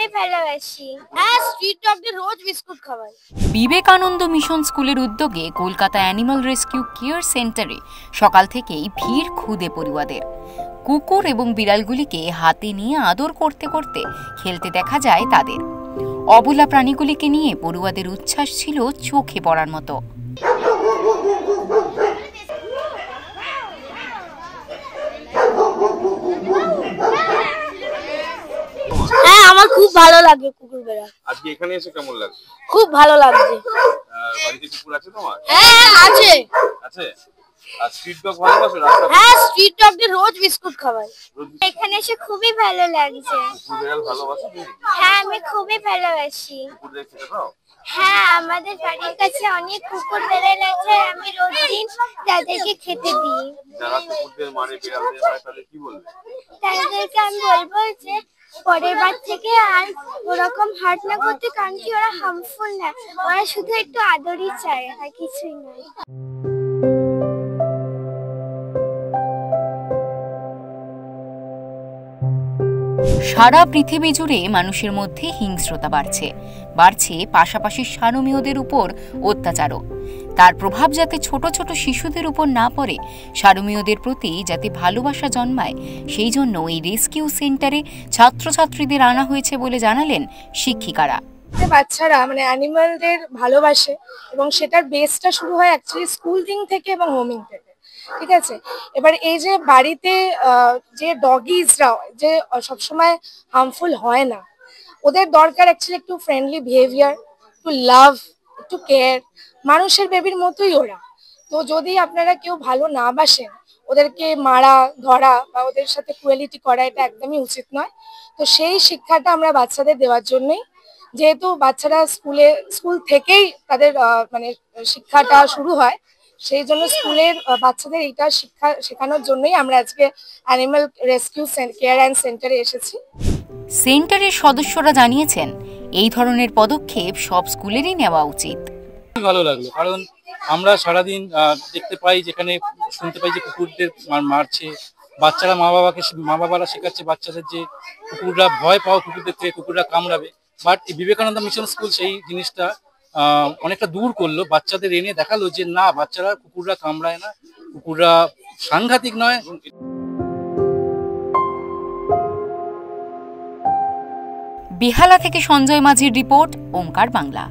খুবই ভালোবাসি। হ্যাঁ, স্ট্রিট ডগদের রোজ বিস্কুট খাওয়াই। বিবেকানন্দ মিশন স্কুলের উদ্যোগে কলকাতা অ্যানিমাল রেস্কিউ কেয়ার সেন্টারে সকাল থেকেই ভিড় খুদে পড়ুয়াদের। কুকুর এবং বিড়ালগুলিকে হাতে নিয়ে আদর করতে করতে খেলতে দেখা যায় তাদের। অবলা প্রাণীগুলিকে নিয়ে পড়ুয়াদের উচ্ছ্বাস ছিল চোখে পড়ার মতো। হ্যাঁ, আমার খুব ভালো লাগে কুকুর বেড়াল। আজকে এখানে এসে কেমন লাগছে? খুব ভালো লাগছে। বাড়িতে কুকুর আছে তোমার? হ্যাঁ, আছে। আছে? আর স্ট্রিট ডগ ভালোবাসো? হ্যাঁ, স্ট্রিট ডগদের রোজ বিস্কুট খাওয়াই। এখানে এসে খুবই ভালো লাগছে। কুকুর বেড়াল ভালোবাসো তুমি? হ্যাঁ, আমি খুবই ভালোবাসি। কুকুরদের খেতে দাও? হ্যাঁ, আমাদের বাড়ির কাছে অনেক কুকুর বেড়াল আছে, আমি রোজ দিন তাদেরকে খেতে দিই। যারা কুকুরদের মারে, বিড়ালদের মারে, তাদের কি বলবে? তাদেরকে আমি বলবো যে পরের বার থেকে আর ওরকম হার্ট না করতে, কারণ কি ওরা হার্মফুল না, ওরা শুধু একটু আদরই চায়, আর কিছুই নয়। সারা পৃথিবী জুড়ে মানুষের মধ্যে হিংস্রতা বাড়ছে পাশাপাশি সারমীয়দের উপর অত্যাচারও। তার প্রভাব যাতে ছোট ছোট শিশুদের উপর না পড়ে, সারমীয়দের প্রতি যাতে ভালোবাসা জন্মায়, সেই জন্য এই রেস্কিউ সেন্টারে ছাত্রছাত্রীদের আনা হয়েছে বলে জানালেন শিক্ষিকারা। বাচ্চারা মানে অ্যানিমালদের ভালোবাসে এবং সেটার বেসটা শুরু হয় অ্যাকচুয়ালি স্কুলিং থেকে এবং হোমিং থেকে, ঠিক আছে। এবার এই যে বাড়িতে যে ডগিজরা যে সবসময় হার্মফুল হয় না, ওদের দরকার অ্যাকচুয়ালি একটু ফ্রেন্ডলি বিহেভিয়ার, একটু লাভ, একটু কেয়ার। মানুষের বেবির মতোই ওরা। তো যদি আপনারা কেউ ভালো না বাসেন, ওদেরকে মারা ধরা বা ওদের সাথে ক্রুয়েলিটি করা এটা একদমই উচিত নয়। তো সেই শিক্ষাটা আমরা বাচ্চাদের দেওয়ার জন্যই, যেহেতু বাচ্চারা স্কুল থেকেই তাদের মানে শিক্ষাটা শুরু হয়, সেই জন্য স্কুলের বাচ্চাদের এইটা শিক্ষা শেখানোর জন্যই আমরা আজকে অ্যানিমাল রেস্কিউ কেয়ার অ্যান্ড সেন্টারে এসেছি। সেন্টারের সদস্যরা জানিয়েছেন এই ধরনের পদক্ষেপ সব স্কুলেরই নেওয়া উচিত। ভালো লাগলো, কারণ আমরা সারাদিন দেখতে পাই, যেখানে শুনতে পাই যে কুকুরদের মারছে, বাচ্চারা মা বাবারা শেখাচ্ছে বাচ্চাদের যে কুকুররা ভয় পাও, কুকুরদের থেকে কুকুররা কামড়াবে। বাট বিবেকানন্দ মিশন স্কুল সেই জিনিসটা অনেকটা দূর করলো, বাচ্চাদের এনে দেখালো যে না, বাচ্চারা কুকুররা কামড়ায় না, কুকুররা সাংঘাতিক নয়। বেহালা থেকে সঞ্জয় মাঝির রিপোর্ট, ওঙ্কার বাংলা।